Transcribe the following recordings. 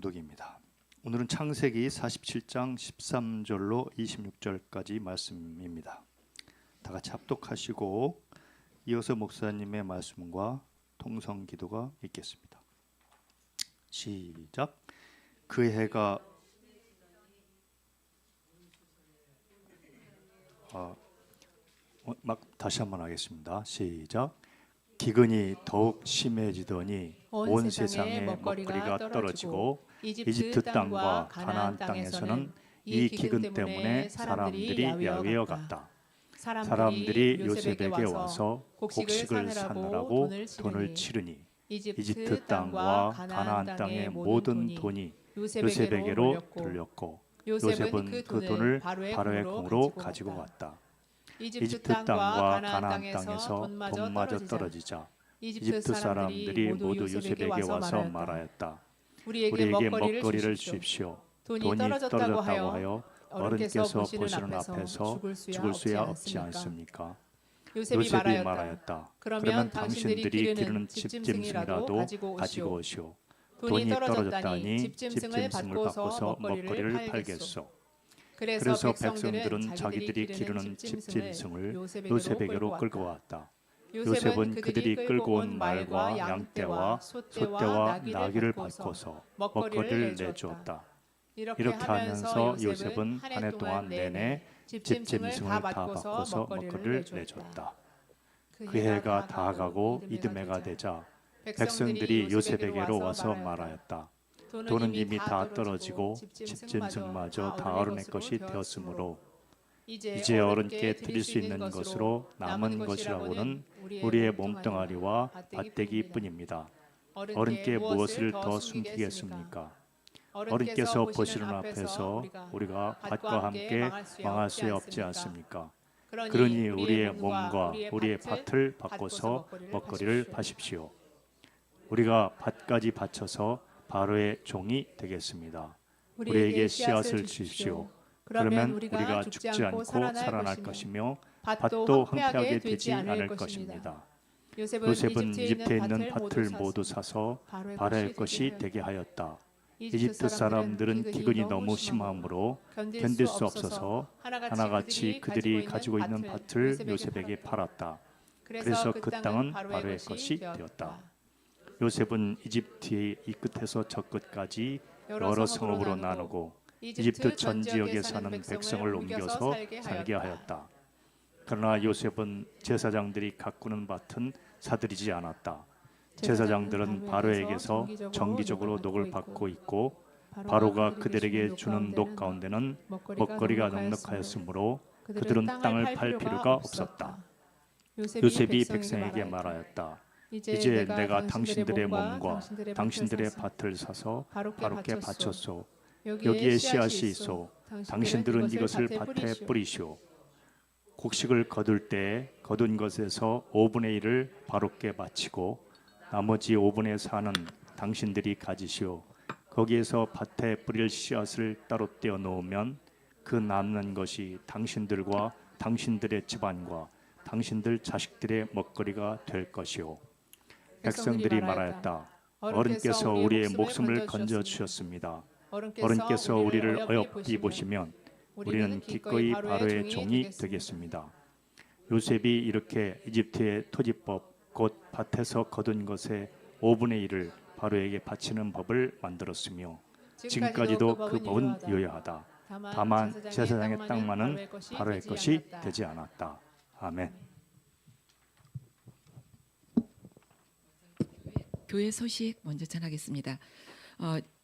봉독입니다. 오늘은 창세기 47장 13절로 26절까지 말씀입니다. 다 같이 합독하시고 이어서 목사님의 말씀과 통성 기도가 있겠습니다. 시작. 그 해가 다시 한번 하겠습니다. 시작. 기근이 더욱 심해지더니 온 세상에 먹거리가 떨어지고 이집트 땅과 가나안 땅에서는 이 기근 때문에 사람들이 야위어 갔다. 사람들이 요셉에게 와서 곡식을 사느라고 돈을 치르니 이집트 땅과 가나안 땅의 모든 돈이 요셉에게로 돌렸고 요셉은 그 돈을 바로의 공으로 가지고 갔다. 이집트 땅과 가나안 땅에서 돈마저 떨어지자 이집트 사람들이 모두 요셉에게 와서 말하였다. 우리에게 먹거리를 주십시오. 돈이 떨어졌다고 하여 어른께서 보시는 앞에서 죽을 수야 없지 않습니까? 요셉이 말하였다. 그러면 당신들이 기르는 집짐승이라도 가지고 오시오. 돈이 떨어졌다니 집짐승을 바꿔서 먹거리를 팔겠소. 그래서 백성들은 자기들이 기르는 집짐승을 요셉에게로 끌고 왔다. 요셉은 그들이 끌고 온 말과 양떼와 소떼와 나귀를 바꿔서 먹거리를 내주었다. 이렇게 하면서 요셉은 한 해 동안 내내 집짐승을 다 바꿔서 먹거리를 내줬다. 그 해가 다 가고 이듬해가 되자 백성들이 요셉에게로 와서 말하였다. 돈은 이미 다 떨어지고 집짐승마저 다 어른의 것이 되었으므로 이제 어른께 드릴 수 있는 것으로 남은 것이라고는 우리의 몸뚱아리와 밭대기 뿐입니다. 어른께 무엇을 더 숨기겠습니까? 어른께서 보시는 앞에서 우리가 밭과 함께 망할 수 없지 않습니까? 그러니 우리의 몸과 우리의 밭을 바꿔서 먹거리를 파십시오. 우리가 밭까지 바쳐서 바로의 종이 되겠습니다. 우리에게 씨앗을 주십시오. 그러면 우리가 죽지 않고 살아날 것이며 밭도 황폐하게 되지 않을 것입니다. 요셉은 이집트에 있는 밭을 모두 사서 바로의 것이 되게 하였다. 이집트 사람들은 기근이 너무 심함으로 견딜 수 없어서 하나같이 그들이 가지고 있는 밭을 요셉에게 팔았다. 그래서 그 땅은 바로의 것이 되었다. 요셉은 이집트의 이 끝에서 저 끝까지 여러 성읍으로 나누고 이집트 전 지역에 사는 백성을 옮겨서 살게 하였다. 그러나 요셉은 제사장들이 가꾸는 밭은 사들이지 않았다. 제사장들은 바로에게서 정기적으로 녹을 받고 있고 바로가 그들에게 주는 녹 가운데는 먹거리가 넉넉하였으므로 그들은 땅을 팔 필요가 없었다. 요셉이 백성에게 말하였다. 이제 내가 당신들의 몸과 당신들의 밭을 사서 바로께 바쳤소. 여기에 씨앗이 있어. 당신들은 이것을 밭에 뿌리시오. 곡식을 거둘 때 거둔 것에서 5분의 1을 바로께 바치고 나머지 5분의 4는 당신들이 가지시오. 거기에서 밭에 뿌릴 씨앗을 따로 떼어 놓으면 그 남는 것이 당신들과 당신들의 집안과 당신들 자식들의 먹거리가 될 것이오. 백성들이 말하였다. 어른께서 우리의 목숨을 건져 주셨습니다. 어른께서 우리를 어여삐 보시면 우리는 기꺼이 바로의 종이 되겠습니다. 요셉이 이렇게 이집트의 토지법 곧 밭에서 거둔 것의 5분의 1을 바로에게 바치는 법을 만들었으며 지금까지도 그 법은 유효하다. 다만 제사장의 땅만은 바로의 것이 되지 않았다. 아멘. 교회 소식 먼저 전하겠습니다.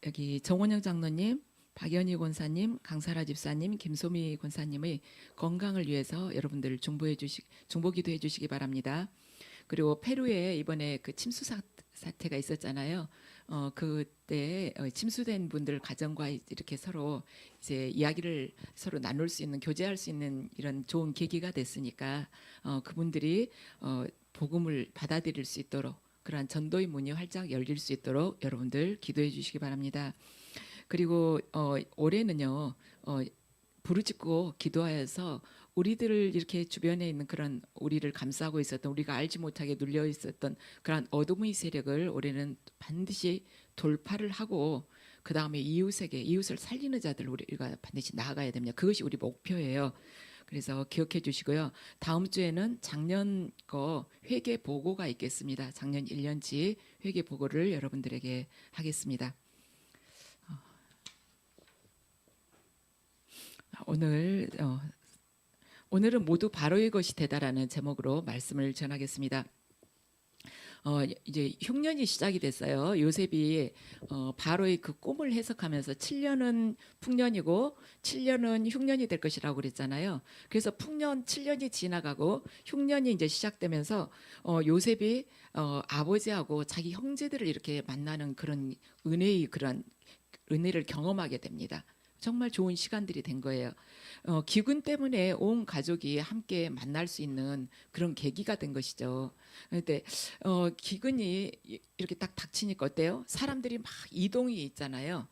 여기 정원영 장로님, 박연희 권사님, 강사라 집사님, 김소미 권사님의 건강을 위해서 여러분들 중보기도해 주시기 바랍니다. 그리고 페루에 이번에 그 침수 사태가 있었잖아요. 그때 침수된 분들 가정과 이렇게 서로 이제 이야기를 서로 나눌 수 있는, 교제할 수 있는 이런 좋은 계기가 됐으니까 그분들이 복음을 받아들일 수 있도록 그러한 전도의 문이 활짝 열릴 수 있도록 여러분들 기도해 주시기 바랍니다. 그리고 올해는요 부르짖고 기도하여서 우리들을 이렇게 주변에 있는 그런 우리를 감싸고 있었던 우리가 알지 못하게 눌려 있었던 그런 어둠의 세력을 올해는 반드시 돌파를 하고 그 다음에 이웃에게 이웃을 살리는 자들 우리가 반드시 나아가야 됩니다. 그것이 우리 목표예요. 그래서 기억해 주시고요. 다음 주에는 작년 거 회계 보고가 있겠습니다. 작년 1년치 회계 보고를 여러분들에게 하겠습니다. 오늘은 모두 바로의 것이 되다라는 제목으로 말씀을 전하겠습니다. 이제 흉년이 시작이 됐어요. 요셉이 바로의 그 꿈을 해석하면서 7년은 풍년이고 7년은 흉년이 될 것이라고 그랬잖아요. 그래서 풍년 7년이 지나가고 흉년이 이제 시작되면서 요셉이 아버지하고 자기 형제들을 이렇게 만나는 그런 은혜를 경험하게 됩니다. 정말 좋은 시간들이 된 거예요. 기근 때문에 온 가족이 함께 만날 수 있는 그런 계기가 된 것이죠. 그런데 기근이 이렇게 딱 닥치니까 어때요? 사람들이 막 이동이 있잖아요.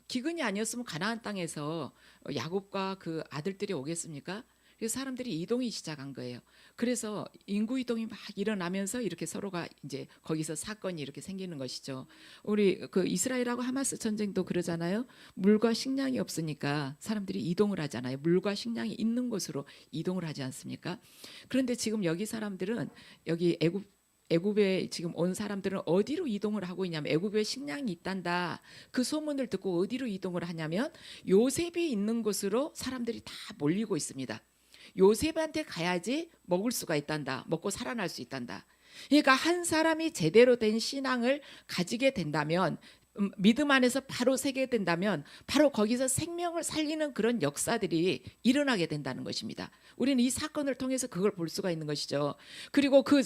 기근이 아니었으면 가나안 땅에서 야곱과 그 아들들이 오겠습니까? 그래서 사람들이 이동이 시작한 거예요. 그래서 인구 이동이 막 일어나면서 이렇게 서로가 이제 거기서 사건이 이렇게 생기는 것이죠. 우리 그 이스라엘하고 하마스 전쟁도 그러잖아요. 물과 식량이 없으니까 사람들이 이동을 하잖아요. 물과 식량이 있는 곳으로 이동을 하지 않습니까? 그런데 지금 여기 사람들은 여기 애굽에 지금 온 사람들은 어디로 이동을 하고 있냐면 애굽에 식량이 있단다. 그 소문을 듣고 어디로 이동을 하냐면 요셉이 있는 곳으로 사람들이 다 몰리고 있습니다. 요셉한테 가야지 먹을 수가 있단다. 먹고 살아날 수 있단다. 그러니까 한 사람이 제대로 된 신앙을 가지게 된다면 믿음 안에서 바로 세게 된다면 바로 거기서 생명을 살리는 그런 역사들이 일어나게 된다는 것입니다. 우리는 이 사건을 통해서 그걸 볼 수가 있는 것이죠. 그리고 그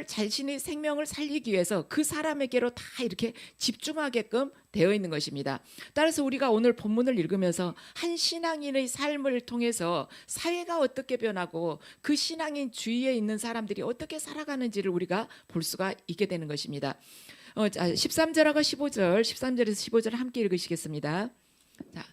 자신의 생명을 살리기 위해서 그 사람에게로 다 이렇게 집중하게끔 되어 있는 것입니다. 따라서 우리가 오늘 본문을 읽으면서 한 신앙인의 삶을 통해서 사회가 어떻게 변하고 그 신앙인 주위에 있는 사람들이 어떻게 살아가는지를 우리가 볼 수가 있게 되는 것입니다. 13절하고 15절, 13절에서 15절 함께 읽으시겠습니다. 자,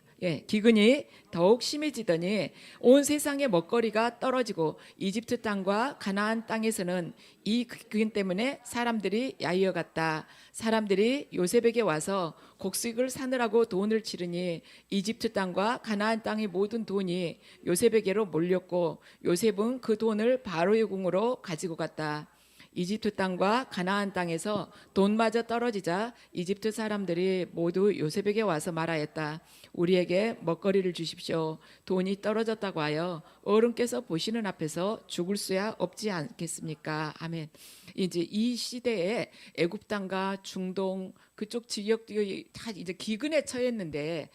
기근이 더욱 심해지더니 온 세상의 먹거리가 떨어지고 이집트 땅과 가나안 땅에서는 이 기근 때문에 사람들이 야이어갔다. 사람들이 요셉에게 와서 곡식을 사느라고 돈을 치르니 이집트 땅과 가나안 땅의 모든 돈이 요셉에게로 몰렸고 요셉은 그 돈을 바로의 궁으로 가지고 갔다. 이집트 땅과 가나안 땅에서 돈마저 떨어지자 이집트 사람들이 모두 요셉에게 와서 말하였다. 우리에게 먹거리를 주십시오. 돈이 떨어졌다고 하여 어른께서 보시는 앞에서 죽을 수야 없지 않겠습니까? 아멘. 이제 이 시대에 애굽 땅과 중동 그쪽 지역들이 다 이제 기근에 처했는데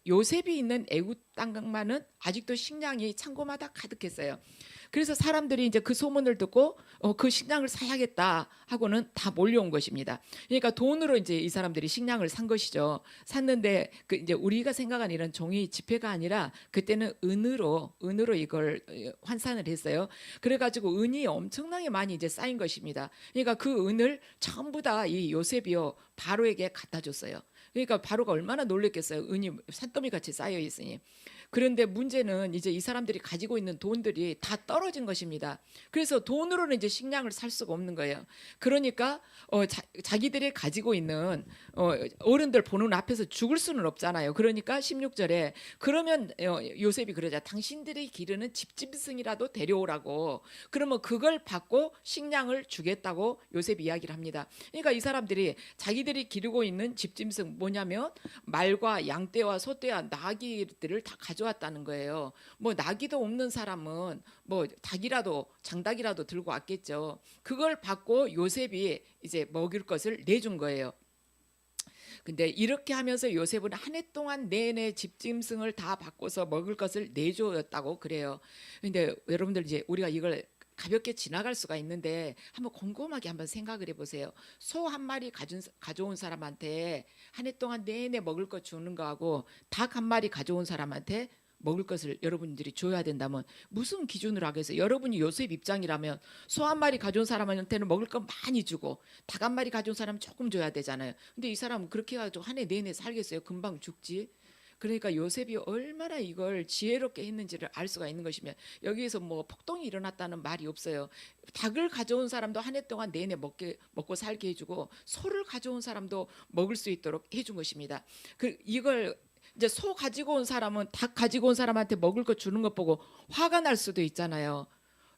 요셉이 있는 애굽 땅만은 아직도 식량이 창고마다 가득했어요. 그래서 사람들이 이제 그 소문을 듣고 그 식량을 사야겠다 하고는 다 몰려온 것입니다. 그러니까 돈으로 이제 이 사람들이 식량을 산 것이죠. 샀는데 그 이제 우리가 생각하는 이런 종이 지폐가 아니라 그때는 은으로 이걸 환산을 했어요. 그래가지고 은이 엄청나게 많이 이제 쌓인 것입니다. 그러니까 그 은을 전부 다 이 요셉이요 바로에게 갖다 줬어요. 그러니까 바로가 얼마나 놀랬겠어요. 은이 산더미 같이 쌓여 있으니. 그런데 문제는 이제 이 사람들이 가지고 있는 돈들이 다 떨어진 것입니다. 그래서 돈으로는 이제 식량을 살 수가 없는 거예요. 그러니까 자기들이 가지고 있는 어른들 보는 앞에서 죽을 수는 없잖아요. 그러니까 16절에 그러면 요셉이 그러자 당신들이 기르는 집짐승이라도 데려오라고. 그러면 그걸 받고 식량을 주겠다고 요셉이 이야기를 합니다. 그러니까 이 사람들이 자기들이 기르고 있는 집짐승 뭐냐면 말과 양떼와 소떼와 나귀들을 다 가져왔다는 거예요. 뭐 나귀도 없는 사람은 뭐 닭이라도 장닭이라도 들고 왔겠죠. 그걸 받고 요셉이 이제 먹일 것을 내준 거예요. 근데 이렇게 하면서 요셉은 한 해 동안 내내 집짐승을 다 바꿔서 먹을 것을 내줬다고 그래요. 근데 여러분들 이제 우리가 이걸 가볍게 지나갈 수가 있는데 한번 곰곰하게 한번 생각을 해보세요. 소 한 마리 가져온 사람한테 한 해 동안 내내 먹을 것 주는 거하고 닭 한 마리 가져온 사람한테 먹을 것을 여러분들이 줘야 된다면 무슨 기준으로 하겠어요? 여러분이 요셉 입장이라면 소 한 마리 가져온 사람한테는 먹을 것 많이 주고 닭 한 마리 가져온 사람은 조금 줘야 되잖아요. 근데 이 사람은 그렇게 해가지고 한 해 내내 살겠어요? 금방 죽지. 그러니까 요셉이 얼마나 이걸 지혜롭게 했는지를 알 수가 있는 것이면, 여기에서 뭐 폭동이 일어났다는 말이 없어요. 닭을 가져온 사람도 한 해 동안 내내 먹고 살게 해주고, 소를 가져온 사람도 먹을 수 있도록 해준 것입니다. 이걸 이제 소 가지고 온 사람은 닭 가지고 온 사람한테 먹을 거 주는 것 보고 화가 날 수도 있잖아요.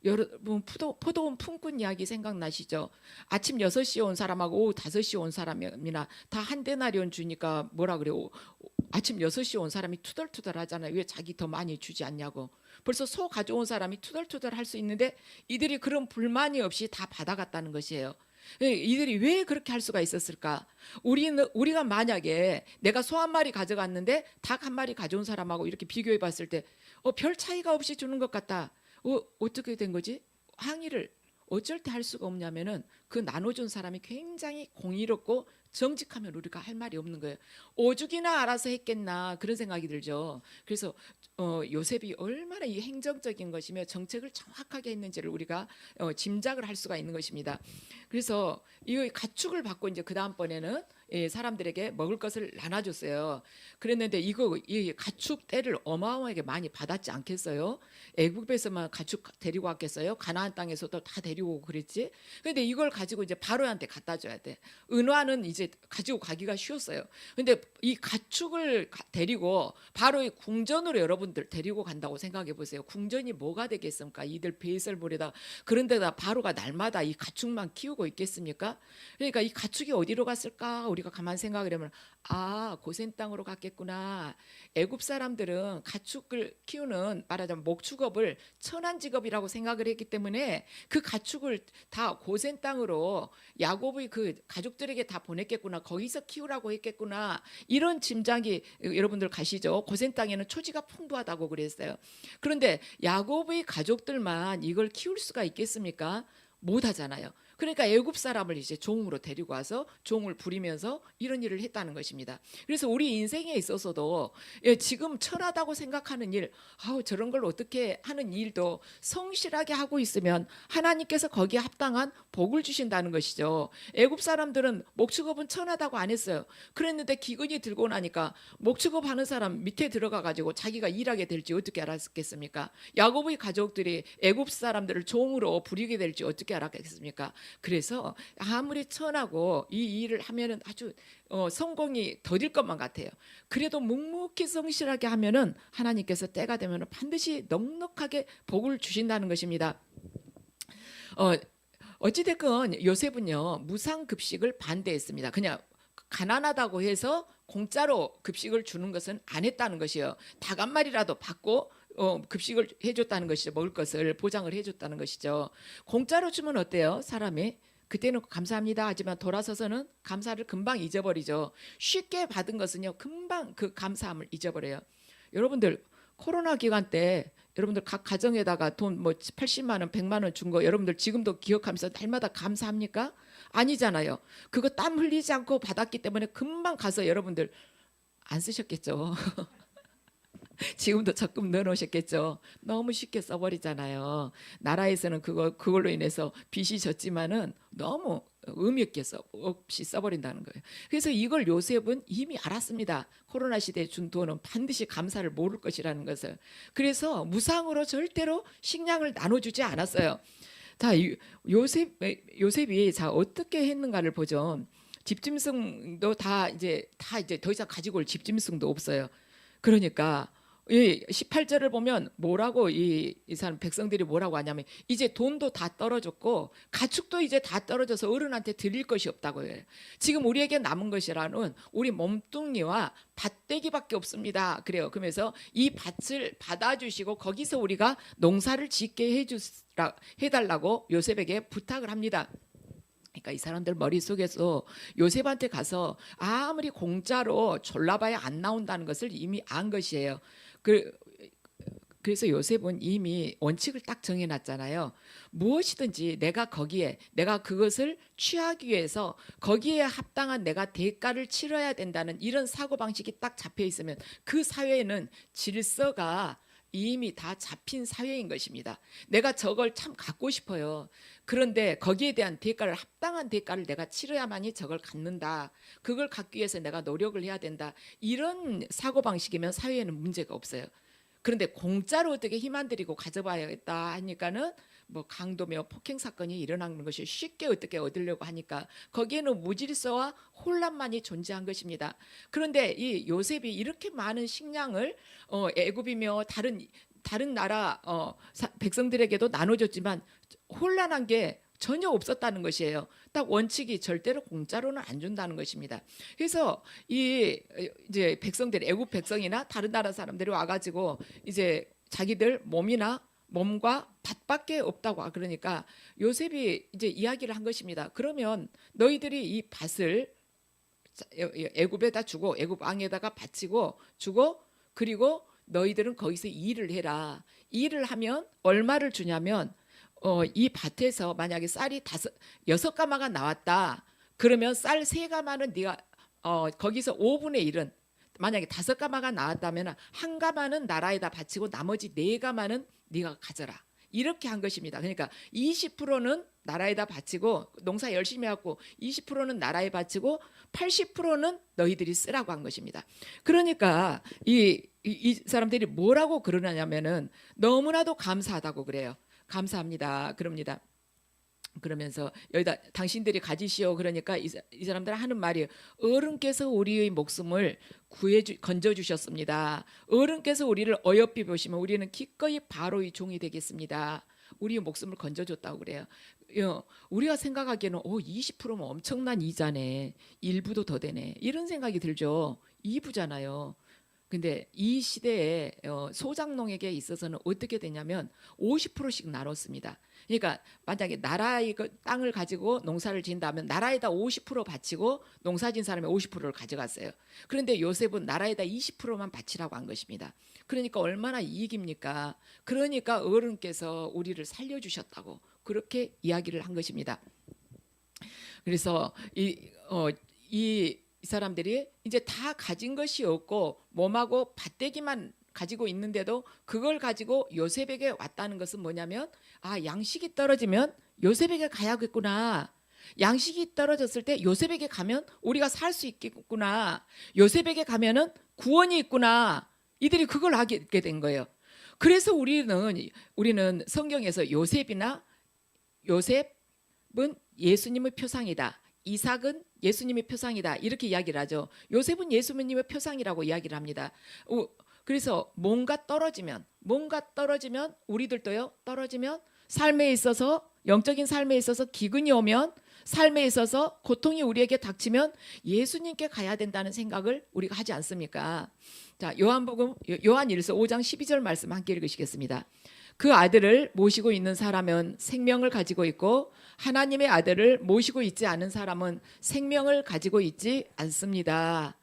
여러분 포도원 품꾼 이야기 생각나시죠? 아침 6시에 온 사람하고 오후 5시에 온 사람이나 다 한 데나리온 주니까 뭐라 그래요? 아침 6시에 온 사람이 투덜투덜 하잖아요. 왜 자기 더 많이 주지 않냐고. 벌써 소 가져온 사람이 투덜투덜 할 수 있는데 이들이 그런 불만이 없이 다 받아갔다는 것이에요. 이들이 왜 그렇게 할 수가 있었을까? 우리가 만약에 내가 소 한 마리 가져갔는데 닭 한 마리 가져온 사람하고 이렇게 비교해 봤을 때 별 차이가 없이 주는 것 같다. 어떻게 된 거지? 항의를 어쩔 때 할 수가 없냐면은 그 나눠준 사람이 굉장히 공의롭고 정직하면 우리가 할 말이 없는 거예요. 오죽이나 알아서 했겠나 그런 생각이 들죠. 그래서 요셉이 얼마나 이 행정적인 것이며 정책을 정확하게 했는지를 우리가 짐작을 할 수가 있는 것입니다. 그래서 이 가축을 받고 이제 그 다음번에는 사람들에게 먹을 것을 나눠줬어요. 그랬는데 이 가축 떼를 어마어마하게 많이 받았지 않겠어요? 애굽에서만 가축 데리고 왔겠어요? 가나안 땅에서도 다 데리고 오고 그랬지. 그런데 이걸 가지고 이제 바로한테 갖다 줘야 돼. 은화는 이제 가지고 가기가 쉬웠어요. 근데 이 가축을 데리고 바로의 궁전으로 여러분들 데리고 간다고 생각해 보세요. 궁전이 뭐가 되겠습니까? 이들 베이설볼에다, 그런데다 바로가 날마다 이 가축만 키우고 있겠습니까? 그러니까 이 가축이 어디로 갔을까? 우리가 가만 생각을 해보면 고센 땅으로 갔겠구나. 애굽 사람들은 가축을 키우는 말하자면 목축업을 천한 직업이라고 생각을 했기 때문에 그 가축을 다 고센 땅으로 야곱의 그 가족들에게 다 보냈겠구나. 거기서 키우라고 했겠구나. 이런 짐작이 여러분들 가시죠. 고센 땅에는 초지가 풍부하다고 그랬어요. 그런데 야곱의 가족들만 이걸 키울 수가 있겠습니까? 못 하잖아요. 그러니까 애굽 사람을 이제 종으로 데리고 와서 종을 부리면서 이런 일을 했다는 것입니다. 그래서 우리 인생에 있어서도 지금 천하다고 생각하는 일, 저런 걸 어떻게 하는 일도 성실하게 하고 있으면 하나님께서 거기에 합당한 복을 주신다는 것이죠. 애굽 사람들은 목축업은 천하다고 안 했어요. 그랬는데 기근이 들고 나니까 목축업 하는 사람 밑에 들어가 가지고 자기가 일하게 될지 어떻게 알았겠습니까? 야곱의 가족들이 애굽 사람들을 종으로 부리게 될지 어떻게 알았겠습니까? 그래서 아무리 천하고 이 일을 하면은 아주 성공이 더딜 것만 같아요. 그래도 묵묵히 성실하게 하면은 하나님께서 때가 되면은 반드시 넉넉하게 복을 주신다는 것입니다. 어찌됐건 요셉은요 무상급식을 반대했습니다. 그냥 가난하다고 해서 공짜로 급식을 주는 것은 안 했다는 것이에요. 닭 한 마리라도 받고 급식을 해줬다는 것이죠. 먹을 것을 보장을 해줬다는 것이죠. 공짜로 주면 어때요? 사람이 그때는 감사합니다 하지만 돌아서서는 감사를 금방 잊어버리죠. 쉽게 받은 것은요 금방 그 감사함을 잊어버려요. 여러분들 코로나 기간 때 여러분들 각 가정에다가 돈 뭐 80만 원, 100만 원 준 거 여러분들 지금도 기억하면서 날마다 감사합니까? 아니잖아요. 그거 땀 흘리지 않고 받았기 때문에 금방 가서 여러분들 안 쓰셨겠죠. 지금도 적금 넣어놓으셨겠죠. 너무 쉽게 써버리잖아요. 나라에서는 그걸로 인해서 빚이 졌지만은 너무 의미 없이 써버린다는 거예요. 그래서 이걸 요셉은 이미 알았습니다. 코로나 시대에 준 돈은 반드시 감사를 모를 것이라는 것을. 그래서 무상으로 절대로 식량을 나눠주지 않았어요. 자, 요셉이 자 어떻게 했는가를 보죠. 집짐승도 다 이제 더 이상 가지고 올 집짐승도 없어요. 그러니까 18절을 보면 뭐라고 이 사람 백성들이 뭐라고 하냐면 이제 돈도 다 떨어졌고 가축도 이제 다 떨어져서 어른한테 드릴 것이 없다고 해요. 지금 우리에게 남은 것이라는 우리 몸뚱이와 밭대기밖에 없습니다. 그래요. 그러면서 이 밭을 받아주시고 거기서 우리가 농사를 짓게 해달라고 요셉에게 부탁을 합니다. 그러니까 이 사람들 머릿속에서 요셉한테 가서 아무리 공짜로 졸라봐야 안 나온다는 것을 이미 안 것이에요. 그래서 요셉은 이미 원칙을 딱 정해놨잖아요. 무엇이든지 내가 그것을 취하기 위해서 거기에 합당한 내가 대가를 치러야 된다는 이런 사고방식이 딱 잡혀 있으면 그 사회에는 질서가 이미 다 잡힌 사회인 것입니다. 내가 저걸 참 갖고 싶어요. 그런데 거기에 대한 대가를, 합당한 대가를 내가 치러야만이 저걸 갖는다. 그걸 갖기 위해서 내가 노력을 해야 된다. 이런 사고방식이면 사회에는 문제가 없어요. 그런데 공짜로 어떻게 힘 안 들이고 가져봐야겠다 하니까는 뭐 강도며 폭행 사건이 일어나는 것이 쉽게 어떻게 얻으려고 하니까 거기에는 무질서와 혼란만이 존재한 것입니다. 그런데 이 요셉이 이렇게 많은 식량을 애굽이며 다른 나라 백성들에게도 나눠줬지만 혼란한 게 전혀 없었다는 것이에요. 딱 원칙이 절대로 공짜로는 안 준다는 것입니다. 그래서 이제 백성들, 애굽 백성이나 다른 나라 사람들이 와가지고 이제 자기들 몸과 밭밖에 없다고, 그러니까 요셉이 이제 이야기를 한 것입니다. 그러면 너희들이 이 밭을 애굽에다 주고 애굽 왕에다가 바치고 주고, 그리고 너희들은 거기서 일을 해라. 일을 하면 얼마를 주냐면 이 밭에서 만약에 쌀이 6가마가 나왔다. 그러면 쌀 3가마는 네가 거기서 5분의 1은, 만약에 5가마가 나왔다면 1가마는 나라에다 바치고 나머지 4가마는 네가 가져라. 이렇게 한 것입니다. 그러니까 20%는 나라에다 바치고 농사 열심히 하고 20%는 나라에 바치고 80%는 너희들이 쓰라고 한 것입니다. 그러니까 이 사람들이 뭐라고 그러냐면은 너무나도 감사하다고 그래요. 감사합니다. 그럽니다. 그러면서 여기다 당신들이 가지시오. 그러니까 이 사람들 하는 말이, 어른께서 우리의 목숨을 건져 주셨습니다. 어른께서 우리를 어여삐 보시면 우리는 기꺼이 바로의 종이 되겠습니다. 우리의 목숨을 건져 줬다고 그래요. 우리가 생각하기에는 20%면 엄청난 이자네. 1부도 더 되네. 이런 생각이 들죠. 2부잖아요. 근데 이 시대에 소작농에게 있어서는 어떻게 되냐면 50%씩 나눴습니다. 그러니까 만약에 나라의 땅을 가지고 농사를 지은다면 나라에다 50% 바치고 농사진 사람의 50%를 가져갔어요. 그런데 요셉은 나라에다 20%만 바치라고 한 것입니다. 그러니까 얼마나 이익입니까? 그러니까 어른께서 우리를 살려주셨다고 그렇게 이야기를 한 것입니다. 그래서 이 사람들이 이제 다 가진 것이 없고 몸하고 밭대기만 가지고 있는데도 그걸 가지고 요셉에게 왔다는 것은 뭐냐면, 양식이 떨어지면 요셉에게 가야겠구나. 양식이 떨어졌을 때 요셉에게 가면 우리가 살 수 있겠구나. 요셉에게 가면은 구원이 있구나. 이들이 그걸 알게 된 거예요. 그래서 우리는 성경에서 요셉은 예수님의 표상이다. 이삭은 예수님의 표상이다. 이렇게 이야기를 하죠. 요셉은 예수님의 표상이라고 이야기를 합니다. 그래서 뭔가 떨어지면 우리들도요, 떨어지면 삶에 있어서, 영적인 삶에 있어서 기근이 오면, 삶에 있어서 고통이 우리에게 닥치면 예수님께 가야 된다는 생각을 우리가 하지 않습니까? 자, 요한일서 5장 12절 말씀 함께 읽으시겠습니다. 그 아들을 모시고 있는 사람은 생명을 가지고 있고 하나님의 아들을 모시고 있지 않은 사람은 생명을 가지고 있지 않습니다.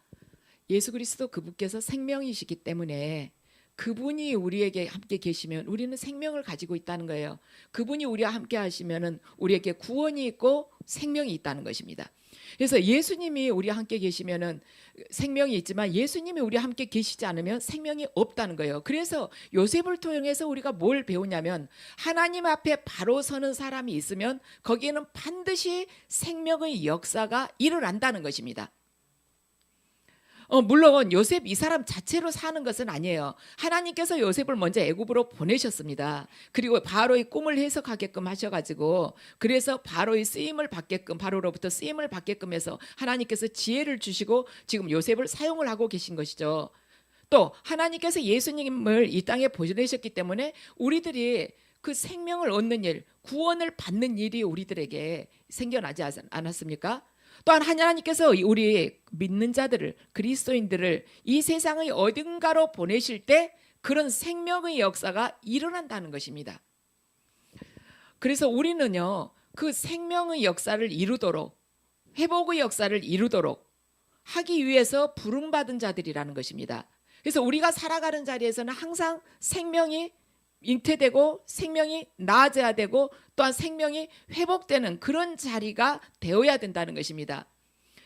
예수 그리스도 그분께서 생명이시기 때문에 그분이 우리에게 함께 계시면 우리는 생명을 가지고 있다는 거예요. 그분이 우리와 함께 하시면은 우리에게 구원이 있고 생명이 있다는 것입니다. 그래서 예수님이 우리와 함께 계시면은 생명이 있지만 예수님이 우리와 함께 계시지 않으면 생명이 없다는 거예요. 그래서 요셉을 통해서 우리가 뭘 배우냐면, 하나님 앞에 바로 서는 사람이 있으면 거기에는 반드시 생명의 역사가 일어난다는 것입니다. 물론 요셉 이 사람 자체로 사는 것은 아니에요. 하나님께서 요셉을 먼저 애굽으로 보내셨습니다. 그리고 바로의 꿈을 해석하게끔 하셔가지고, 그래서 바로의 쓰임을 받게끔, 바로로부터 쓰임을 받게끔 해서 하나님께서 지혜를 주시고 지금 요셉을 사용을 하고 계신 것이죠. 또 하나님께서 예수님을 이 땅에 보내셨기 때문에 우리들이 그 생명을 얻는 일, 구원을 받는 일이 우리들에게 생겨나지 않았습니까? 또한 하나님께서 우리 믿는 자들을, 그리스도인들을 이 세상의 어딘가로 보내실 때 그런 생명의 역사가 일어난다는 것입니다. 그래서 우리는요, 그 생명의 역사를 이루도록, 회복의 역사를 이루도록 하기 위해서 부름받은 자들이라는 것입니다. 그래서 우리가 살아가는 자리에서는 항상 생명이 잉태되고 생명이 나아져야 되고 또한 생명이 회복되는 그런 자리가 되어야 된다는 것입니다.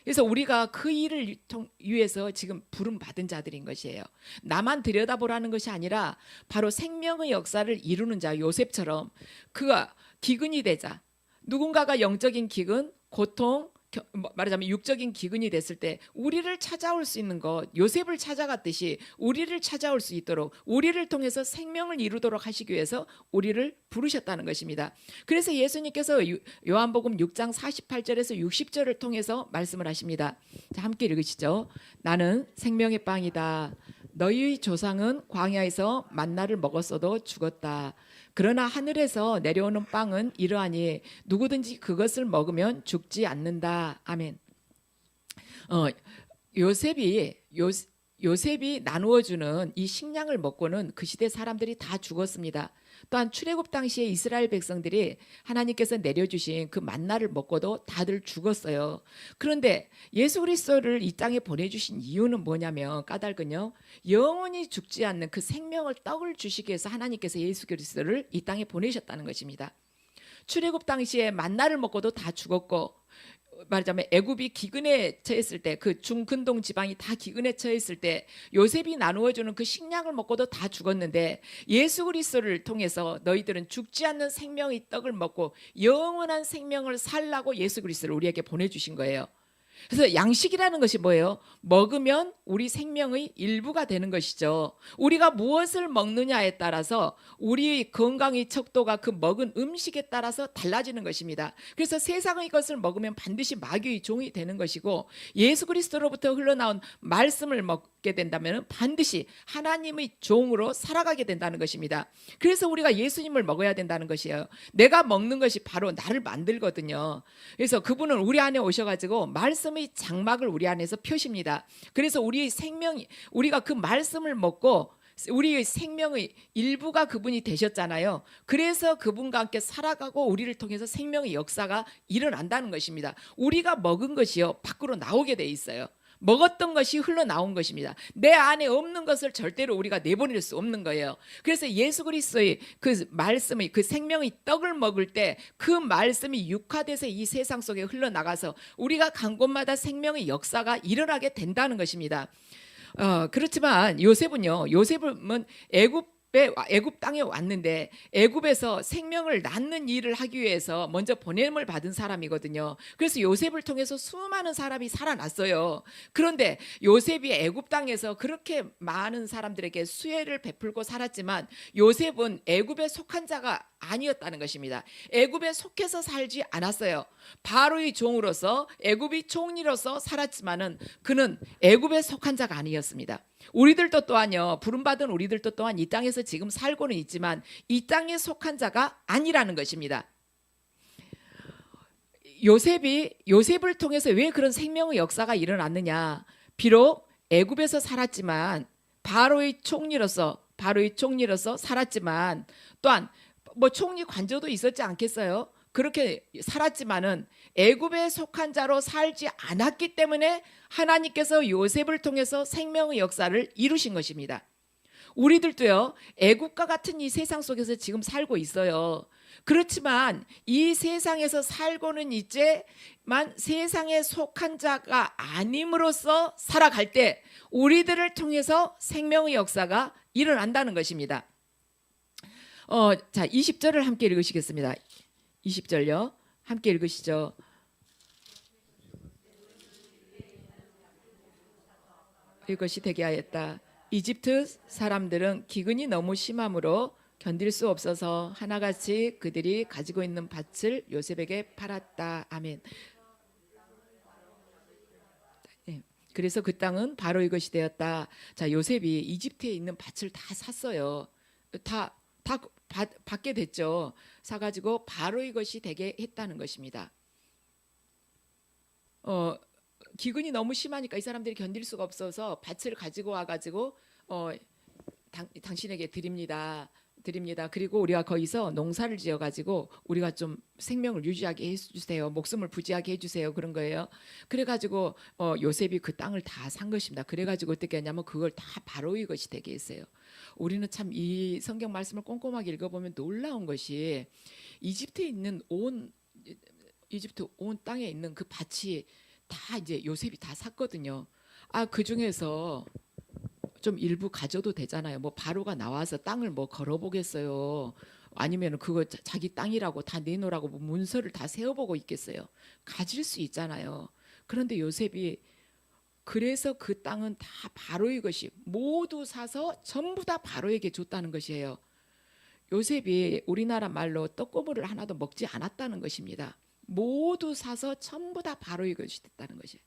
그래서 우리가 그 일을 위해서 지금 부름 받은 자들인 것이에요. 나만 들여다보라는 것이 아니라 바로 생명의 역사를 이루는 자 요셉처럼 그가 기근이 되자, 누군가가 영적인 기근, 고통, 말하자면 육적인 기근이 됐을 때 우리를 찾아올 수 있는 것, 요셉을 찾아갔듯이 우리를 찾아올 수 있도록, 우리를 통해서 생명을 이루도록 하시기 위해서 우리를 부르셨다는 것입니다. 그래서 예수님께서 요한복음 6장 48절에서 60절을 통해서 말씀을 하십니다. 자, 함께 읽으시죠. 나는 생명의 빵이다. 너희 조상은 광야에서 만나를 먹었어도 죽었다. 그러나 하늘에서 내려오는 빵은 이러하니 누구든지 그것을 먹으면 죽지 않는다. 아멘. 요셉이 나누어 주는 이 식량을 먹고는 그 시대 사람들이 다 죽었습니다. 또한 출애굽 당시에 이스라엘 백성들이 하나님께서 내려주신 그 만나를 먹고도 다들 죽었어요. 그런데 예수 그리스도를 이 땅에 보내주신 이유는 뭐냐면 까닭은요, 영원히 죽지 않는 그 생명을 떡을 주시기 위해서 하나님께서 예수 그리스도를 이 땅에 보내셨다는 것입니다. 출애굽 당시에 만나를 먹고도 다 죽었고, 말하자면 애굽이 기근에 처했을 때, 그 중근동 지방이 다 기근에 처했을 때 요셉이 나누어 주는 그 식량을 먹고도 다 죽었는데 예수 그리스도를 통해서 너희들은 죽지 않는 생명의 떡을 먹고 영원한 생명을 살라고 예수 그리스도를 우리에게 보내주신 거예요. 그래서 양식이라는 것이 뭐예요? 먹으면 우리 생명의 일부가 되는 것이죠. 우리가 무엇을 먹느냐에 따라서 우리의 건강의 척도가 그 먹은 음식에 따라서 달라지는 것입니다. 그래서 세상의 것을 먹으면 반드시 마귀의 종이 되는 것이고, 예수 그리스도로부터 흘러나온 말씀을 먹게 된다면 반드시 하나님의 종으로 살아가게 된다는 것입니다. 그래서 우리가 예수님을 먹어야 된다는 것이에요. 내가 먹는 것이 바로 나를 만들거든요. 그래서 그분은 우리 안에 오셔가지고 말씀의 장막을 우리 안에서 펴십니다. 그래서 우리의 생명이, 우리가 그 말씀을 먹고 우리의 생명의 일부가 그분이 되셨잖아요. 그래서 그분과 함께 살아가고 우리를 통해서 생명의 역사가 일어난다는 것입니다. 우리가 먹은 것이요 밖으로 나오게 돼 있어요. 먹었던 것이 흘러나온 것입니다. 내 안에 없는 것을 절대로 우리가 내보낼 수 없는 거예요. 그래서 예수 그리스도의 그 말씀의, 그 생명의 떡을 먹을 때 그 말씀이 육화돼서 이 세상 속에 흘러나가서 우리가 간 곳마다 생명의 역사가 일어나게 된다는 것입니다. 그렇지만 요셉은 애굽 땅에 왔는데 애굽에서 생명을 낳는 일을 하기 위해서 먼저 보냄을 받은 사람이거든요. 그래서 요셉을 통해서 수많은 사람이 살아났어요. 그런데 요셉이 애굽 땅에서 그렇게 많은 사람들에게 수혜를 베풀고 살았지만 요셉은 애굽에 속한 자가 아니었다는 것입니다. 애굽에 속해서 살지 않았어요. 바로의 종으로서 애굽의 총리로서 살았지만은 그는 애굽에 속한 자가 아니었습니다. 우리들도 또한요, 부름받은 우리들도 또한 이 땅에서 지금 살고는 있지만 이 땅에 속한 자가 아니라는 것입니다. 요셉을 통해서 왜 그런 생명의 역사가 일어났느냐? 비록 애굽에서 살았지만 바로의 총리로서 살았지만, 또한 뭐 총리 관저도 있었지 않겠어요? 그렇게 살았지만은 애굽에 속한 자로 살지 않았기 때문에 하나님께서 요셉을 통해서 생명의 역사를 이루신 것입니다. 우리들도요, 애굽과 같은 이 세상 속에서 지금 살고 있어요. 그렇지만 이 세상에서 살고는 있지만 세상에 속한 자가 아님으로써 살아갈 때 우리들을 통해서 생명의 역사가 일어난다는 것입니다. 자, 20절을 함께 읽으시겠습니다. 20절요. 함께 읽으시죠. 이것이 되게 하였다. 이집트 사람들은 기근이 너무 심함으로 견딜 수 없어서 하나같이 그들이 가지고 있는 밭을 요셉에게 팔았다. 아멘. 네. 그래서 그 땅은 바로 이것이 되었다. 자, 요셉이 이집트에 있는 밭을 다 샀어요. 다 받게 됐죠. 사가지고 바로 이것이 되게 했다는 것입니다. 기근이 너무 심하니까 이 사람들이 견딜 수가 없어서 밭을 가지고 와가지고 당신에게 드립니다. 그리고 우리가 거기서 농사를 지어가지고 우리가 좀 생명을 유지하게 해주세요. 목숨을 부지하게 해주세요. 그런 거예요. 그래가지고 요셉이 그 땅을 다 산 것입니다. 그래가지고 어떻게 하냐면 그걸 다 바로의 것이 되게 했어요. 우리는 참 이 성경 말씀을 꼼꼼하게 읽어보면 놀라운 것이 이집트 온 땅에 있는 그 밭이 다 이제 요셉이 다 샀거든요. 그 중에서 좀 일부 가져도 되잖아요. 뭐 바로가 나와서 땅을 뭐 걸어보겠어요. 아니면 그거 자기 땅이라고 다 내놓으라고 뭐 문서를 다 세워보고 있겠어요. 가질 수 있잖아요. 그런데 요셉이 그래서 그 땅은 다 바로의 것이 모두 사서 전부 다 바로에게 줬다는 것이에요. 요셉이 우리나라 말로 떡고물을 하나도 먹지 않았다는 것입니다. 모두 사서 전부 다 바로의 것이 됐다는 것이에요.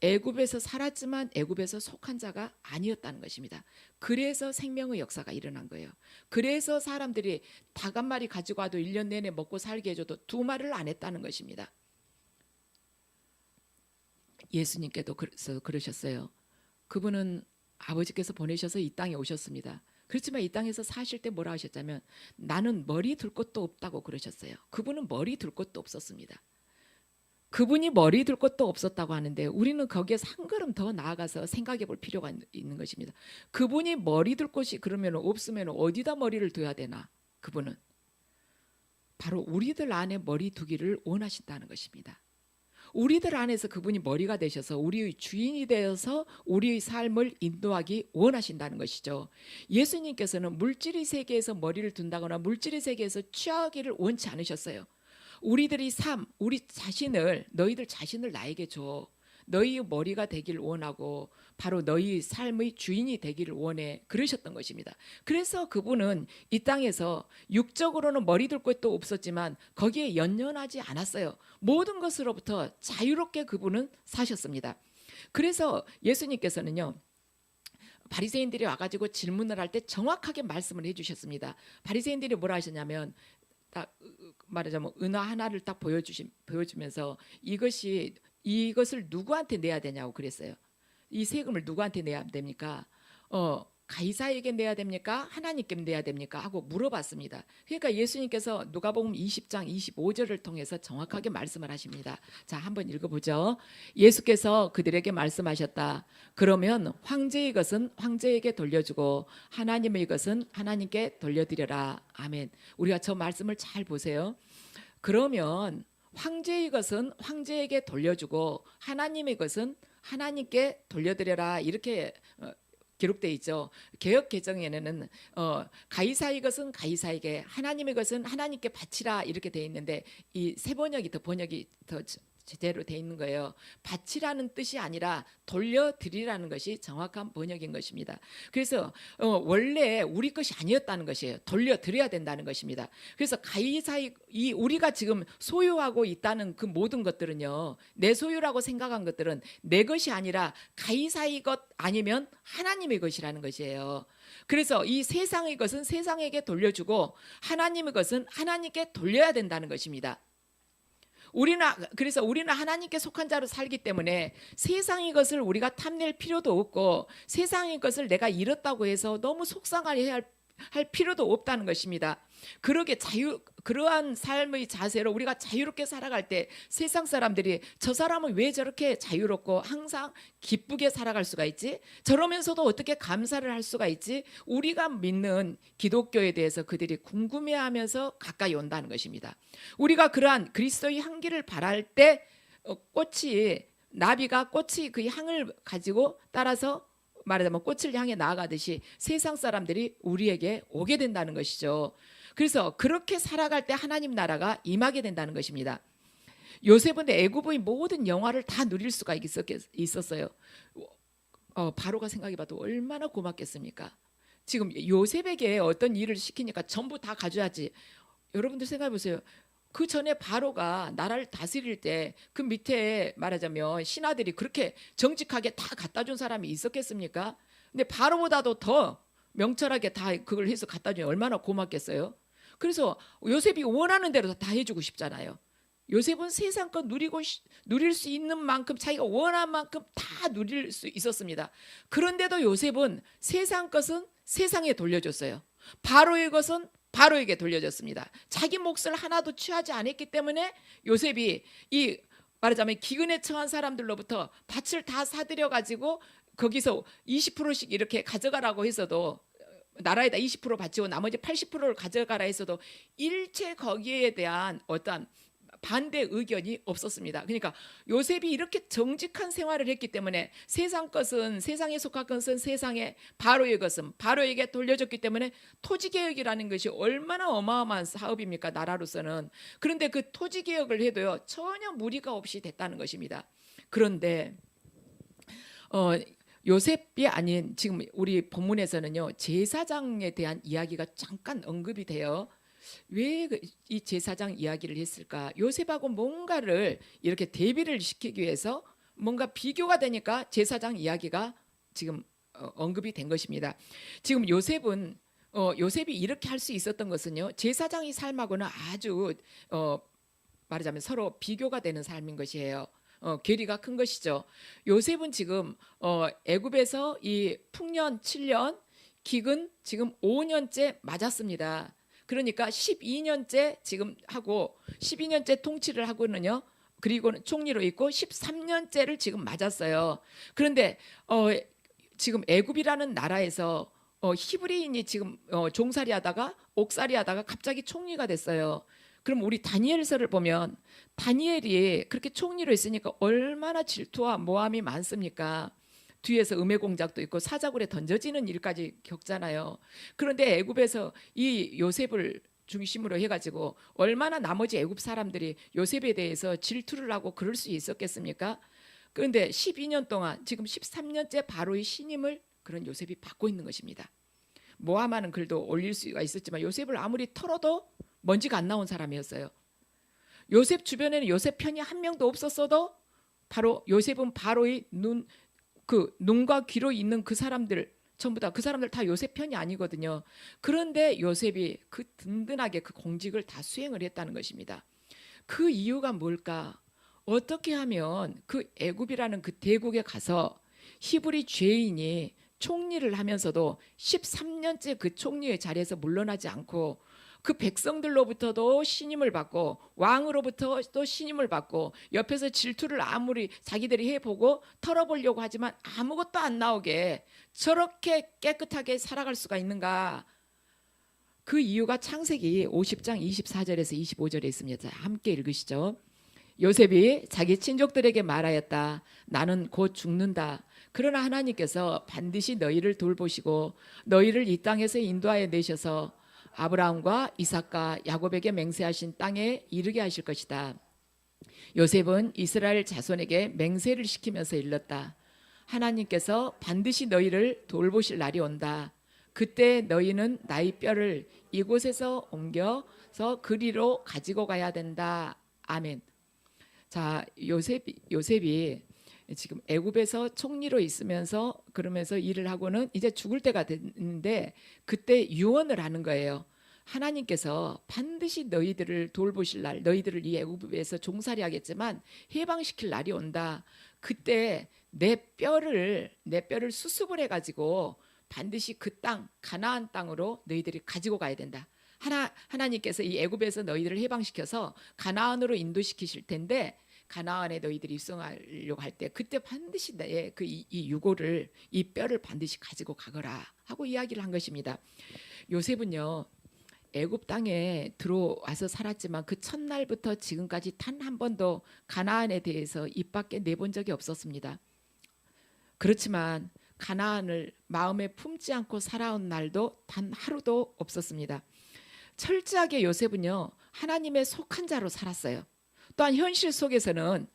애굽에서 살았지만 애굽에서 속한 자가 아니었다는 것입니다. 그래서 생명의 역사가 일어난 거예요. 그래서 사람들이 닭 한 마리 가지고 와도 1년 내내 먹고 살게 해줘도 2마리를 안 했다는 것입니다. 예수님께도 그러셨어요. 그분은 아버지께서 보내셔서 이 땅에 오셨습니다. 그렇지만 이 땅에서 사실 때 뭐라 하셨냐면 나는 머리 둘 곳도 없다고 그러셨어요. 그분은 머리 둘 곳도 없었습니다. 그분이 머리 둘 곳도 없었다고 하는데 우리는 거기에서 한 걸음 더 나아가서 생각해 볼 필요가 있는 것입니다. 그분이 머리 둘 곳이 그러면 없으면 어디다 머리를 둬야 되나? 그분은 바로 우리들 안에 머리 두기를 원하신다는 것입니다. 우리들 안에서 그분이 머리가 되셔서 우리의 주인이 되어서 우리의 삶을 인도하기 원하신다는 것이죠. 예수님께서는 물질의 세계에서 머리를 둔다거나 물질의 세계에서 취하기를 원치 않으셨어요. 우리들이 우리 자신을 너희들 자신을 나에게 줘. 너희의 머리가 되길 원하고 바로 너희 삶의 주인이 되기를 원해 그러셨던 것입니다. 그래서 그분은 이 땅에서 육적으로는 머리 둘 곳도 없었지만 거기에 연연하지 않았어요. 모든 것으로부터 자유롭게 그분은 사셨습니다. 그래서 예수님께서는요. 바리새인들이 와가지고 질문을 할 때 정확하게 말씀을 해주셨습니다. 바리새인들이 뭐라 하셨냐면 딱 말하자면 은화 하나를 딱 보여주면서 이것을 누구한테 내야 되냐고 그랬어요. 이 세금을 누구한테 내야 됩니까? 가이사에게 내야 됩니까? 하나님께 내야 됩니까? 하고 물어봤습니다. 그러니까 예수님께서 누가복음 20장 25절을 통해서 정확하게 말씀을 하십니다. 자, 한번 읽어보죠. 예수께서 그들에게 말씀하셨다. 그러면 황제의 것은 황제에게 돌려주고 하나님의 것은 하나님께 돌려드려라. 아멘. 우리가 저 말씀을 잘 보세요. 그러면 황제의 것은 황제에게 돌려주고 하나님의 것은 하나님께 돌려드려라. 이렇게 기록되어 있죠. 개역 개정에는 가이사의 것은 가이사에게 하나님의 것은 하나님께 바치라 이렇게 되어 있는데 이 새 번역이 더 제대로 되어 있는 거예요. 바치라는 뜻이 아니라 돌려드리라는 것이 정확한 번역인 것입니다. 그래서 원래 우리 것이 아니었다는 것이에요. 돌려드려야 된다는 것입니다. 그래서 우리가 지금 소유하고 있다는 그 모든 것들은요. 내 소유라고 생각한 것들은 내 것이 아니라 가이사의 것 아니면 하나님의 것이라는 것이에요. 그래서 이 세상의 것은 세상에게 돌려주고 하나님의 것은 하나님께 돌려야 된다는 것입니다. 그래서 우리는 하나님께 속한 자로 살기 때문에 세상의 것을 우리가 탐낼 필요도 없고 세상의 것을 내가 잃었다고 해서 너무 속상하게 할 필요도 없다는 것입니다. 그러한 삶의 자세로 우리가 자유롭게 살아갈 때 세상 사람들이 저 사람은 왜 저렇게 자유롭고 항상 기쁘게 살아갈 수가 있지? 저러면서도 어떻게 감사를 할 수가 있지? 우리가 믿는 기독교에 대해서 그들이 궁금해하면서 가까이 온다는 것입니다. 우리가 그러한 그리스도의 향기를 바랄 때 나비가 꽃이 그 향을 가지고 따라서 말하자면 꽃을 향해 나아가듯이 세상 사람들이 우리에게 오게 된다는 것이죠. 그래서 그렇게 살아갈 때 하나님 나라가 임하게 된다는 것입니다. 요셉은 애굽의 모든 영화를 다 누릴 수가 있었어요. 바로가 생각해봐도 얼마나 고맙겠습니까? 지금 요셉에게 어떤 일을 시키니까 전부 다 가져야지. 여러분들 생각해보세요. 그 전에 바로가 나라를 다스릴 때 그 밑에 말하자면 신하들이 그렇게 정직하게 다 갖다 준 사람이 있었겠습니까? 근데 바로보다도 더 명철하게 다 그걸 해서 갖다 주니 얼마나 고맙겠어요? 그래서 요셉이 원하는 대로 다 해주고 싶잖아요. 요셉은 세상 것 누릴 수 있는 만큼 자기가 원한 만큼 다 누릴 수 있었습니다. 그런데도 요셉은 세상 것은 세상에 돌려줬어요. 바로의 것은 바로에게 돌려졌습니다. 자기 몫을 하나도 취하지 않았기 때문에 요셉이 이 말하자면 기근에 처한 사람들로부터 밭을 다 사들여 가지고 거기서 20%씩 이렇게 가져가라고 했어도 나라에다 20% 바치고 나머지 80%를 가져가라 했어도 일체 거기에 대한 어떤 반대 의견이 없었습니다. 그러니까 요셉이 이렇게 정직한 생활을 했기 때문에 세상 것은 세상에 속한 것은 세상에, 바로의 것은 바로에게 돌려줬기 때문에 토지개혁이라는 것이 얼마나 어마어마한 사업입니까, 나라로서는. 그런데 그 토지개혁을 해도요 전혀 무리가 없이 됐다는 것입니다. 그런데 요셉이 아닌 지금 우리 본문에서는요 제사장에 대한 이야기가 잠깐 언급이 돼요. 왜 이 제사장 이야기를 했을까? 요셉하고 뭔가를 이렇게 대비를 시키기 위해서 뭔가 비교가 되니까 제사장 이야기가 지금 언급이 된 것입니다. 지금 요셉이 이렇게 할 수 있었던 것은요 제사장의 삶하고는 아주 말하자면 서로 비교가 되는 삶인 것이에요. 괴리가 큰 것이죠. 요셉은 지금 애굽에서 이 풍년 7년, 기근 지금 5년째 맞았습니다. 그러니까 12년째 지금 하고 12년째 통치를 하고는요. 그리고는 총리로 있고 13년째를 지금 맞았어요. 그런데 지금 애굽이라는 나라에서 히브리인이 지금 종살이하다가 옥살이하다가 갑자기 총리가 됐어요. 그럼 우리 다니엘서를 보면 다니엘이 그렇게 총리로 있으니까 얼마나 질투와 모함이 많습니까? 뒤에서 음해 공작도 있고 사자굴에 던져지는 일까지 겪잖아요. 그런데 애굽에서 이 요셉을 중심으로 해가지고 얼마나 나머지 애굽 사람들이 요셉에 대해서 질투를 하고 그럴 수 있었겠습니까? 그런데 12년 동안 지금 13년째 바로의 신임을 그런 요셉이 받고 있는 것입니다. 모함하는 글도 올릴 수가 있었지만 요셉을 아무리 털어도 먼지가 안 나온 사람이었어요. 요셉 주변에는 요셉 편이 한 명도 없었어도 바로 요셉은 바로의 눈과 귀로 있는 그 사람들 전부 다 그 사람들 다 요셉 편이 아니거든요. 그런데 요셉이 그 든든하게 그 공직을 다 수행을 했다는 것입니다. 그 이유가 뭘까? 어떻게 하면 그 애굽이라는 그 대국에 가서 히브리 죄인이 총리를 하면서도 13년째 그 총리의 자리에서 물러나지 않고 그 백성들로부터도 신임을 받고 왕으로부터 또 신임을 받고 옆에서 질투를 아무리 자기들이 해보고 털어보려고 하지만 아무것도 안 나오게 저렇게 깨끗하게 살아갈 수가 있는가? 그 이유가 창세기 50장 24절에서 25절에 있습니다. 함께 읽으시죠. 요셉이 자기 친족들에게 말하였다. 나는 곧 죽는다. 그러나 하나님께서 반드시 너희를 돌보시고 너희를 이 땅에서 인도하여 내셔서 아브라함과 이삭과 야곱에게 맹세하신 땅에 이르게 하실 것이다. 요셉은 이스라엘 자손에게 맹세를 시키면서 일렀다. 하나님께서 반드시 너희를 돌보실 날이 온다. 그때 너희는 나의 뼈를 이곳에서 옮겨서 그리로 가지고 가야 된다. 아멘. 자, 요셉이 지금 애굽에서 총리로 있으면서 그러면서 일을 하고는 이제 죽을 때가 됐는데 그때 유언을 하는 거예요. 하나님께서 반드시 너희들을 돌보실 날, 너희들을 이 애굽에서 종살이 하겠지만 해방시킬 날이 온다. 그때 내 뼈를 수습을 해가지고 반드시 그 땅, 가나안 땅으로 너희들이 가지고 가야 된다. 하나님께서 이 애굽에서 너희들을 해방시켜서 가나안으로 인도시키실 텐데 가나안에 너희들이 입성하려고 할 때 그때 반드시 이 유고를 이 뼈를 반드시 가지고 가거라 하고 이야기를 한 것입니다. 요셉은요 애굽 땅에 들어와서 살았지만 그 첫날부터 지금까지 단 한 번도 가나안에 대해서 입 밖에 내본 적이 없었습니다. 그렇지만 가나안을 마음에 품지 않고 살아온 날도 단 하루도 없었습니다. 철저하게 요셉은요 하나님의 속한 자로 살았어요. 또한 현실 속에서는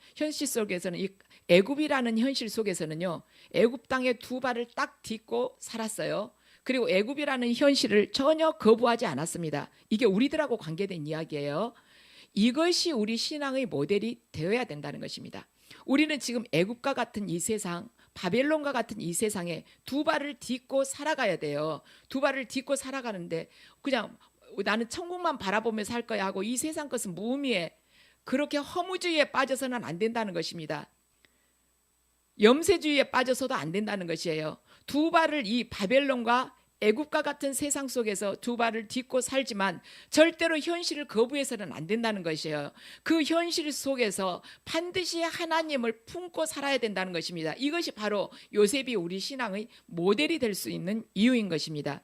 이 애굽이라는 현실 속에서는요 애굽 땅에 두 발을 딱 딛고 살았어요. 그리고 애굽이라는 현실을 전혀 거부하지 않았습니다. 이게 우리들하고 관계된 이야기예요. 이것이 우리 신앙의 모델이 되어야 된다는 것입니다. 우리는 지금 애굽과 같은 이 세상, 바벨론과 같은 이 세상에 두 발을 딛고 살아가야 돼요. 두 발을 딛고 살아가는데 그냥 나는 천국만 바라보며 살 거야 하고 이 세상 것은 무의미해. 그렇게 허무주의에 빠져서는 안 된다는 것입니다. 염세주의에 빠져서도 안 된다는 것이에요. 두 발을 이 바벨론과 애굽과 같은 세상 속에서 두 발을 딛고 살지만 절대로 현실을 거부해서는 안 된다는 것이에요. 그 현실 속에서 반드시 하나님을 품고 살아야 된다는 것입니다. 이것이 바로 요셉이 우리 신앙의 모델이 될 수 있는 이유인 것입니다.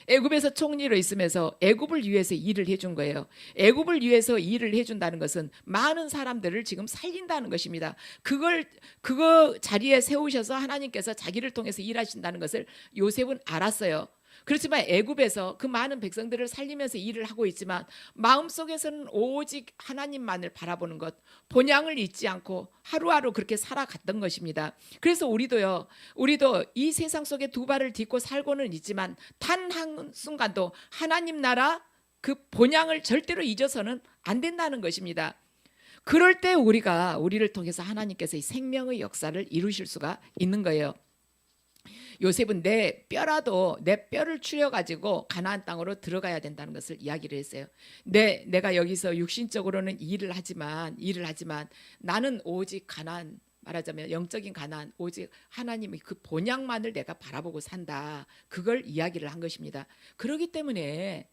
애굽에서 총리로 있으면서 애굽을 위해서 일을 해준 거예요. 애굽을 위해서 일을 해준다는 것은 많은 사람들을 지금 살린다는 것입니다. 그거 자리에 세우셔서 하나님께서 자기를 통해서 일하신다는 것을 요셉은 알았어요. 그렇지만 애굽에서 그 많은 백성들을 살리면서 일을 하고 있지만 마음속에서는 오직 하나님만을 바라보는 것, 본향을 잊지 않고 하루하루 그렇게 살아갔던 것입니다. 그래서 우리도 이 세상 속에 두 발을 딛고 살고는 있지만 단 한순간도 하나님 나라 그 본향을 절대로 잊어서는 안 된다는 것입니다. 그럴 때 우리를 통해서 하나님께서 이 생명의 역사를 이루실 수가 있는 거예요. 요셉은 내 뼈를 추려가지고 가나안 땅으로 들어가야 된다는 것을 이야기를 했어요. 내가 여기서 육신적으로는 일을 하지만 나는 오직 가나안, 말하자면 영적인 가나안, 오직 하나님의 그 본향만을 내가 바라보고 산다. 그걸 이야기를 한 것입니다. 그렇기 때문에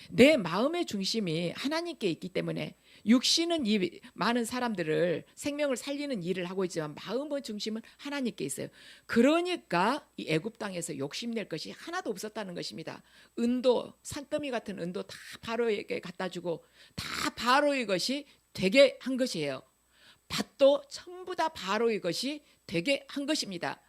내 마음의 중심이 하나님께 있기 때문에 육신은 이 많은 사람들을 생명을 살리는 일을 하고 있지만 마음의 중심은 하나님께 있어요. 그러니까 이 애굽 땅에서 욕심낼 것이 하나도 없었다는 것입니다. 은도, 산더미 같은 은도 다 바로에게 갖다 주고 다 바로의 것이 되게 한 것이에요. 밭도 전부 다 바로의 것이 되게 한 것입니다.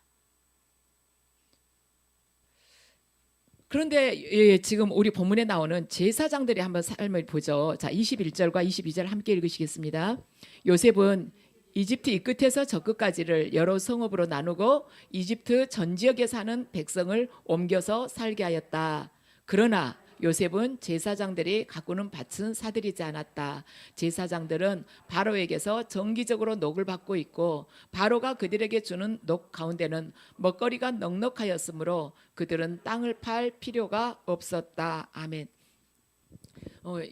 그런데 지금 우리 본문에 나오는 제사장들이 한번 삶을 보죠. 자, 21절과 22절 함께 읽으시겠습니다. 요셉은 이집트 이 끝에서 저 끝까지를 여러 성읍으로 나누고 이집트 전 지역에 사는 백성을 옮겨서 살게 하였다. 그러나 요셉은 제사장들이 가꾸는 밭은 사들이지 않았다. 제사장들은 바로에게서 정기적으로 녹을 받고 있고 바로가 그들에게 주는 녹 가운데는 먹거리가 넉넉하였으므로 그들은 땅을 팔 필요가 없었다. 아멘.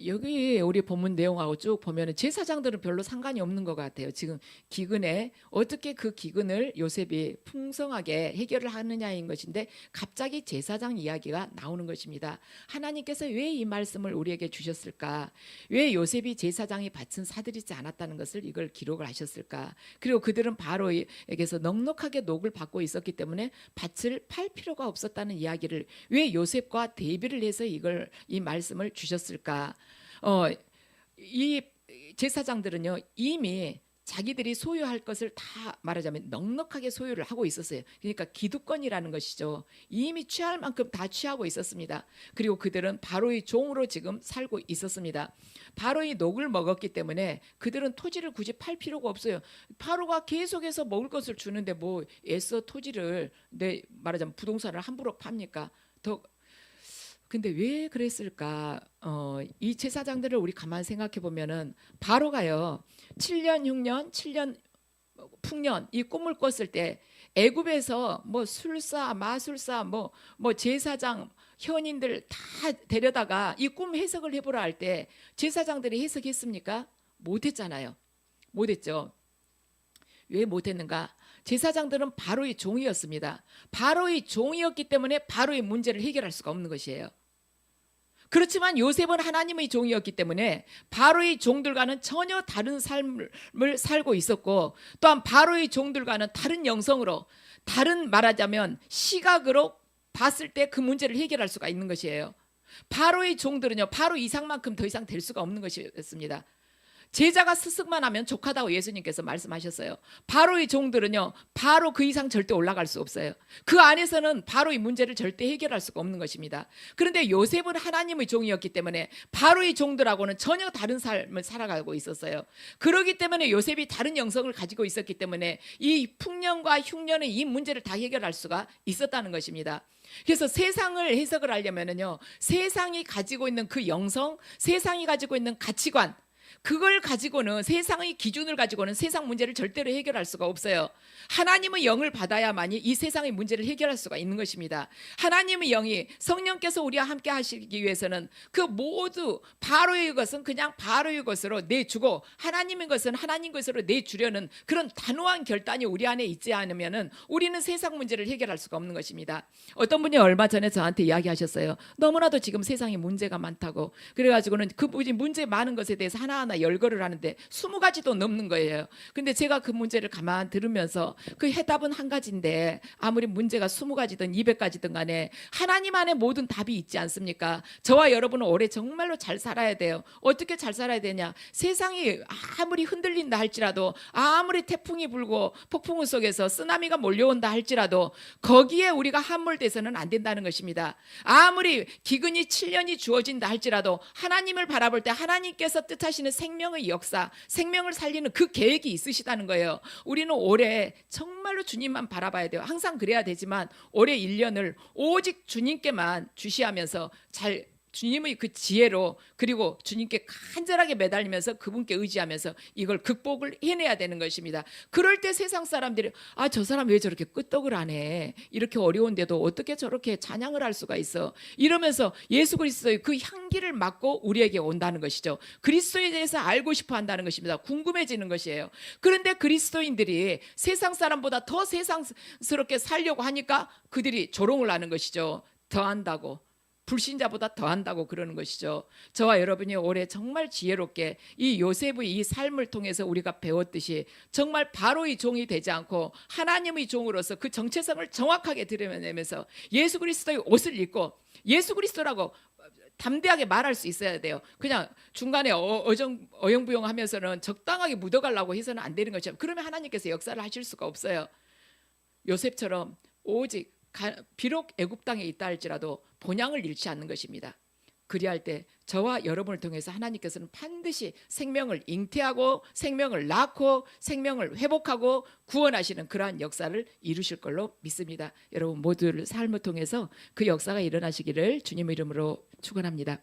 여기 우리 본문 내용하고 쭉 보면 제사장들은 별로 상관이 없는 것 같아요. 지금 기근에 어떻게 그 기근을 요셉이 풍성하게 해결을 하느냐인 것인데 갑자기 제사장 이야기가 나오는 것입니다. 하나님께서 왜 이 말씀을 우리에게 주셨을까? 왜 요셉이 제사장이 밭은 사들이지 않았다는 것을 이걸 기록을 하셨을까? 그리고 그들은 바로에게서 넉넉하게 녹을 받고 있었기 때문에 밭을 팔 필요가 없었다는 이야기를 왜 요셉과 대비를 해서 이 말씀을 주셨을까? 이 제사장들은요 이미 자기들이 소유할 것을 다 말하자면 넉넉하게 소유를 하고 있었어요. 그러니까 기득권이라는 것이죠. 이미 취할 만큼 다 취하고 있었습니다. 그리고 그들은 바로의 종으로 지금 살고 있었습니다. 바로의 녹을 먹었기 때문에 그들은 토지를 굳이 팔 필요가 없어요. 바로가 계속해서 먹을 것을 주는데 뭐 애써 토지를 말하자면 부동산을 함부로 팝니까? 근데 왜 그랬을까? 이 제사장들을 우리 가만히 생각해 보면은 바로가요 7년 풍년 이 꿈을 꿨을 때 애굽에서 뭐 술사, 마술사, 뭐 제사장, 현인들 다 데려다가 이 꿈 해석을 해보라 할 때 제사장들이 해석했습니까? 못했잖아요. 못했죠. 왜 못했는가? 제사장들은 바로의 종이었습니다. 바로의 종이었기 때문에 바로의 문제를 해결할 수가 없는 것이에요. 그렇지만 요셉은 하나님의 종이었기 때문에 바로의 종들과는 전혀 다른 삶을 살고 있었고 또한 바로의 종들과는 다른 영성으로 다른 말하자면 시각으로 봤을 때 그 문제를 해결할 수가 있는 것이에요. 바로의 종들은요 바로 이상만큼 더 이상 될 수가 없는 것이었습니다. 제자가 스승만 하면 족하다고 예수님께서 말씀하셨어요. 바로의 종들은요 바로 그 이상 절대 올라갈 수 없어요. 그 안에서는 바로의 문제를 절대 해결할 수가 없는 것입니다. 그런데 요셉은 하나님의 종이었기 때문에 바로의 종들하고는 전혀 다른 삶을 살아가고 있었어요. 그렇기 때문에 요셉이 다른 영성을 가지고 있었기 때문에 이 풍년과 흉년의 이 문제를 다 해결할 수가 있었다는 것입니다. 그래서 세상을 해석을 하려면요 세상이 가지고 있는 그 영성, 세상이 가지고 있는 가치관, 그걸 가지고는 세상의 기준을 가지고는 세상 문제를 절대로 해결할 수가 없어요. 하나님의 영을 받아야만이 이 세상의 문제를 해결할 수가 있는 것입니다. 하나님의 영이 성령께서 우리와 함께 하시기 위해서는 그 모두 바로의 것은 그냥 바로의 것으로 내주고 하나님의 것은 하나님 것으로 내주려는 그런 단호한 결단이 우리 안에 있지 않으면은 우리는 세상 문제를 해결할 수가 없는 것입니다. 어떤 분이 얼마 전에 저한테 이야기하셨어요. 너무나도 지금 세상에 문제가 많다고. 그래가지고는 그 문제 많은 것에 대해서 하나 하나하나 열거를 하는데 20가지도 넘는 거예요. 근데 제가 그 문제를 가만 들으면서 그 해답은 한 가지인데 아무리 문제가 20가지든 200가지든 간에 하나님 안에 모든 답이 있지 않습니까? 저와 여러분은 올해 정말로 잘 살아야 돼요. 어떻게 잘 살아야 되냐? 세상이 아무리 흔들린다 할지라도, 아무리 태풍이 불고 폭풍우 속에서 쓰나미가 몰려온다 할지라도 거기에 우리가 함몰돼서는 안 된다는 것입니다. 아무리 기근이 7년이 주어진다 할지라도 하나님을 바라볼 때 하나님께서 뜻하시는 생명의 역사, 생명을 살리는 그 계획이 있으시다는 거예요. 우리는 올해 정말로 주님만 바라봐야 돼요. 항상 그래야 되지만 올해 1년을 오직 주님께만 주시하면서 잘, 주님의 그 지혜로, 그리고 주님께 간절하게 매달리면서 그분께 의지하면서 이걸 극복을 해내야 되는 것입니다. 그럴 때 세상 사람들이 저 사람 왜 저렇게 끄떡을 안 해? 이렇게 어려운데도 어떻게 저렇게 찬양을 할 수가 있어? 이러면서 예수 그리스도의 그 향기를 맡고 우리에게 온다는 것이죠. 그리스도에 대해서 알고 싶어 한다는 것입니다. 궁금해지는 것이에요. 그런데 그리스도인들이 세상 사람보다 더 세상스럽게 살려고 하니까 그들이 조롱을 하는 것이죠. 더 한다고, 불신자보다 더한다고 그러는 것이죠. 저와 여러분이 올해 정말 지혜롭게 이 요셉의 이 삶을 통해서 우리가 배웠듯이 정말 바로의 종이 되지 않고 하나님의 종으로서 그 정체성을 정확하게 드러내면서 예수 그리스도의 옷을 입고 예수 그리스도라고 담대하게 말할 수 있어야 돼요. 그냥 중간에 어영부영 하면서는 적당하게 묻어가려고 해서는 안 되는 것이죠. 그러면 하나님께서 역사를 하실 수가 없어요. 요셉처럼 오직 비록 애굽 땅에 있다 할지라도 본향을 잃지 않는 것입니다. 그리할 때 저와 여러분을 통해서 하나님께서는 반드시 생명을 잉태하고 생명을 낳고 생명을 회복하고 구원하시는 그러한 역사를 이루실 걸로 믿습니다. 여러분 모두를 삶을 통해서 그 역사가 일어나시기를 주님의 이름으로 축원합니다.